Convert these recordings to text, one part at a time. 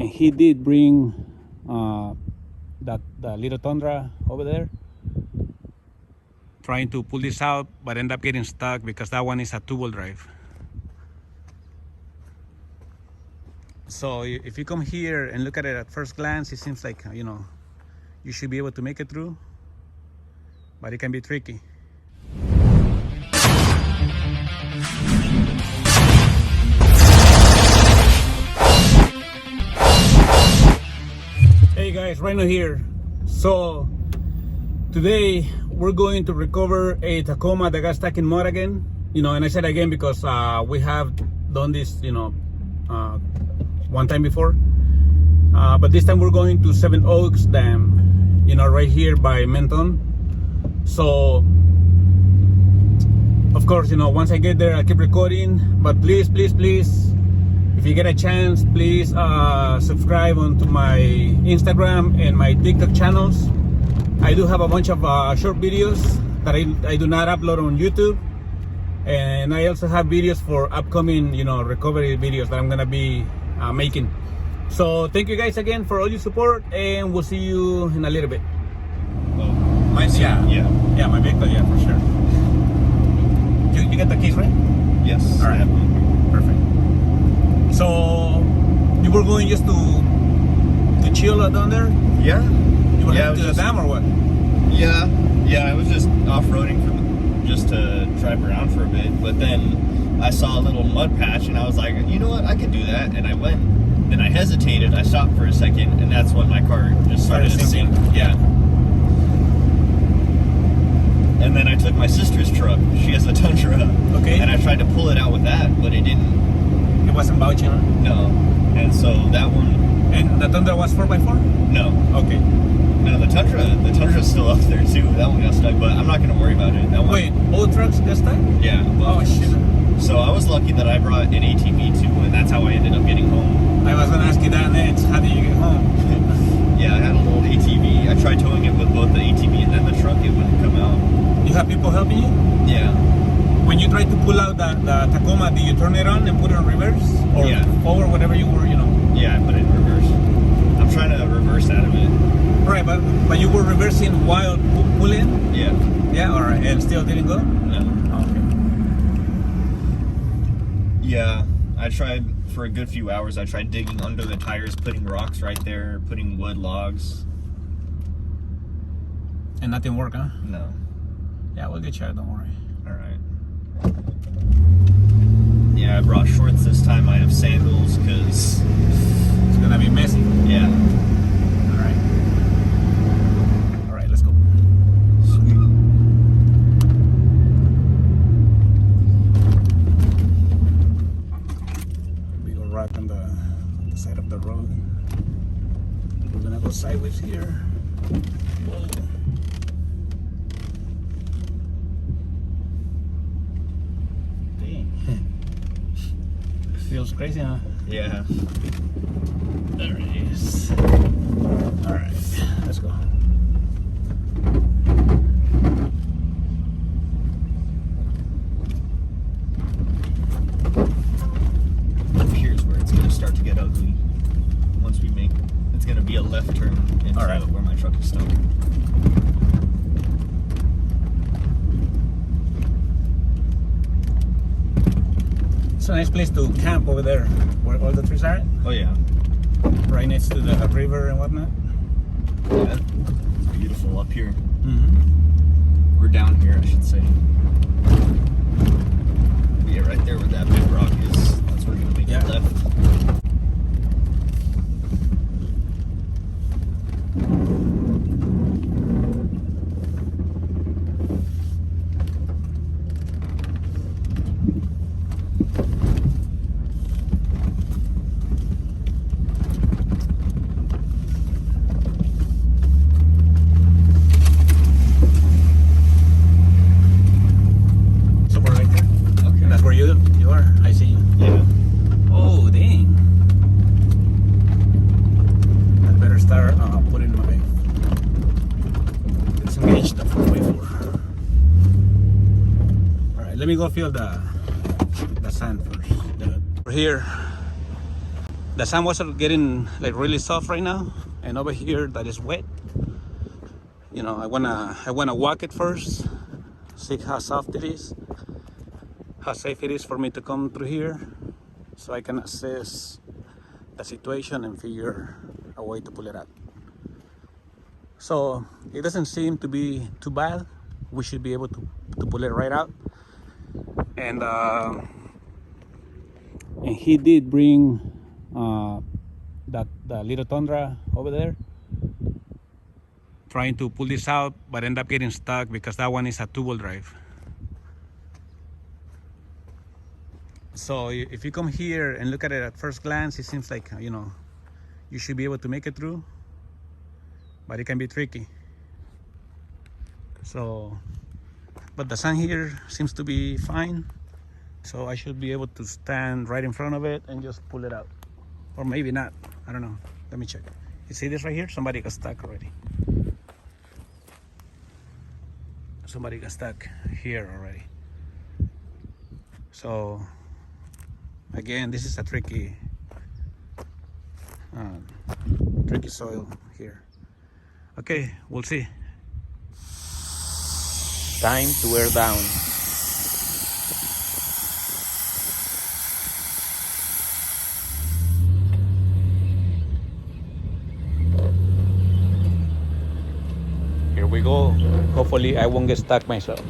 and he did bring the little Tundra over there, trying to pull this out, but end up getting stuck because that one is a two-wheel drive. So if you come here and look at it at first glance, it seems like, you know, you should be able to make it through, but it can be tricky. Hey guys, Rhino here. So today we're going to recover a Tacoma that got stuck in mud again. You know, and I said again because we have done this, you know, one time before. But this time we're going to Seven Oaks Dam, you know, right here by Menton. So of course, you know, once I get there I'll keep recording, but please, if you get a chance, please subscribe onto my Instagram and my TikTok channels. I do have a bunch of short videos that I do not upload on YouTube, and I also have videos for upcoming, you know, recovery videos that I'm gonna be making. So thank you guys again for all your support, and we'll see you in a little bit. Well, yeah, my vehicle, yeah, for sure. You got the keys, right? Yes. All right, perfect. So you were going just to chill out down there? Yeah. You were heading to the just, dam or what? Yeah, I was just off-roading just to drive around for a bit, but then I saw a little mud patch and I was like, you know what, I could do that, and I went. Then I hesitated, I stopped for a second, and that's when my car just started to sink. Yeah. And then I took my sister's truck. She has a Tundra. Okay. And I tried to pull it out with that, but it didn't. It wasn't vouching, huh? No. And so that one. And the Tundra was 4x4? No. Okay. No, the Tundra's still up there too. That one got stuck, but I'm not gonna worry about it. That one. Wait, old trucks got stuck? Yeah. Oh shit. So I was lucky that I brought an ATV too, and that's how I ended up getting home. I was gonna ask you that next. How did you get home? Yeah, I had a little ATV. I tried towing it with both the ATV and then the truck. It wouldn't come out. You have people helping you? Yeah. When you tried to pull out the Tacoma, did you turn it on and put it in reverse? Or forward, whatever you were, you know? Yeah, I put it in reverse. I'm trying to reverse out of it. Right, but you were reversing while pulling? Yeah. Yeah, alright. And still didn't go? No. Okay. Yeah, I tried for a good few hours. I tried digging under the tires, putting rocks right there, putting wood logs. And nothing worked, huh? No. Yeah, we'll get you out, don't worry. Alright. Yeah, I brought shorts this time. I have sandals because it's gonna be messy. Yeah. Alright. Alright, let's go. Sweet. We go right on the side of the road. We're gonna go sideways here. Whoa. Feels crazy, huh? Yeah. There it is. Alright, let's go. Here's where it's going to start to get ugly. Once we make, it's going to be a left turn into where my truck is stuck. It's a nice place to camp over there, where all the trees are. Oh yeah. Right next to the river and whatnot. Yeah. It's beautiful up here. Mm-hmm. We're down here, I should say. Yeah, right there where that big rock is. That's where we're gonna make it left. You are? I see you. Yeah. Oh, dang. I better start putting my disengage the 4x4. Alright, let me go feel the sand first. We're here The sun was getting like really soft right now, and over here that is wet. You know, I wanna walk it first, see how soft it is, how safe it is for me to come through here, so I can assess the situation and figure a way to pull it out. So it doesn't seem to be too bad. We should be able to pull it right out. And he did bring the little Tundra over there, trying to pull this out, but end up getting stuck because that one is a two-wheel drive. So if you come here and look at it at first glance, it seems like, you know, you should be able to make it through, but it can be tricky. So, but the sun here seems to be fine, so I should be able to stand right in front of it and just pull it out. Or maybe not, I don't know. Let me check. You see this right here? Somebody got stuck already. Somebody got stuck here already. So again, this is a tricky soil here. Okay, we'll see. Time to wear down. Here we go. Hopefully I won't get stuck myself.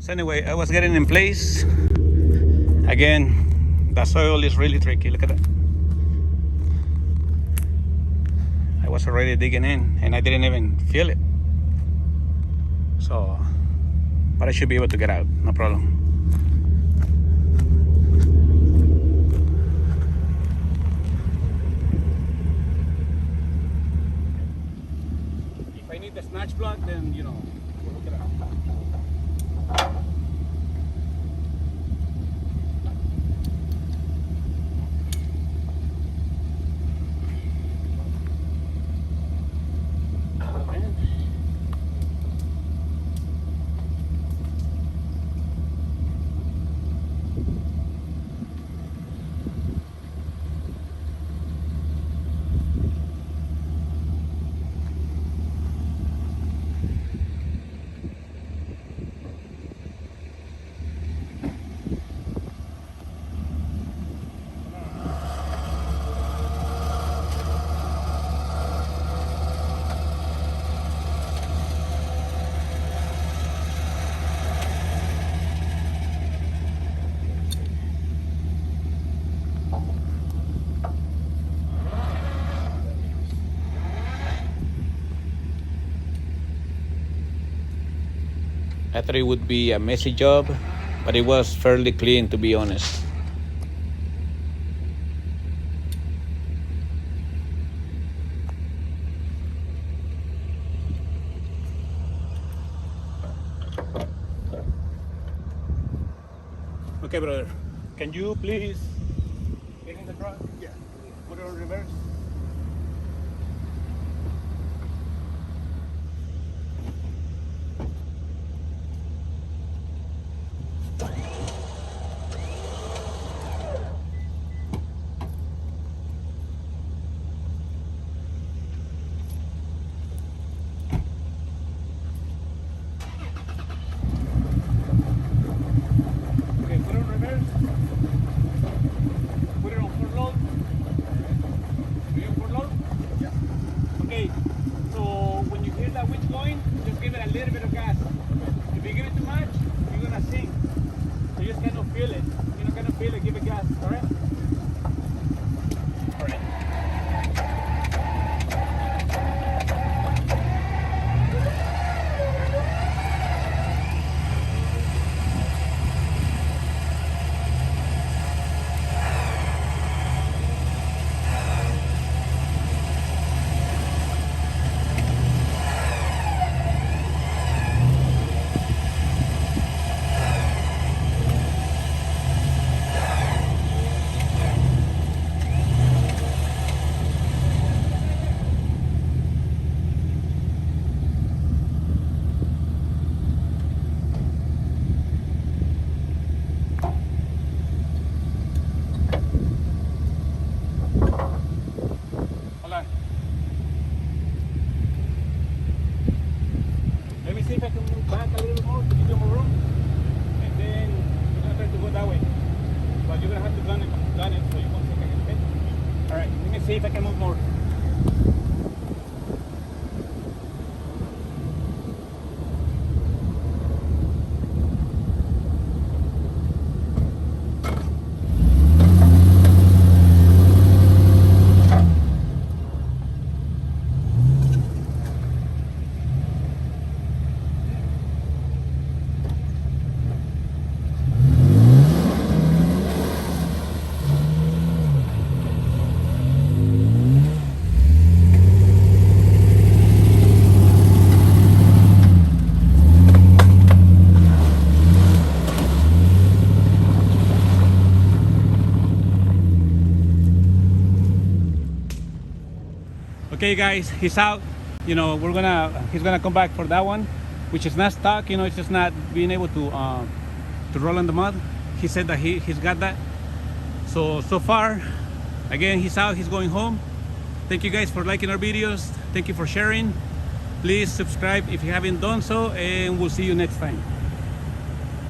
So anyway, I was getting in place. Again, the soil is really tricky. Look at that. I was already digging in and I didn't even feel it. So, but I should be able to get out, no problem. If I need the snatch block, then, you know, we'll hook it up. I thought it would be a messy job, but it was fairly clean, to be honest. Okay, brother, can you please get in the truck? Yeah. Put it on reverse. see if I can move more. Okay guys, he's out. You know, he's gonna come back for that one, which is not stuck. You know, it's just not being able to roll in the mud. He said that he's got that. So far, again, he's out. He's going home. Thank you guys for liking our videos. Thank you for sharing. Please subscribe if you haven't done so, and we'll see you next time.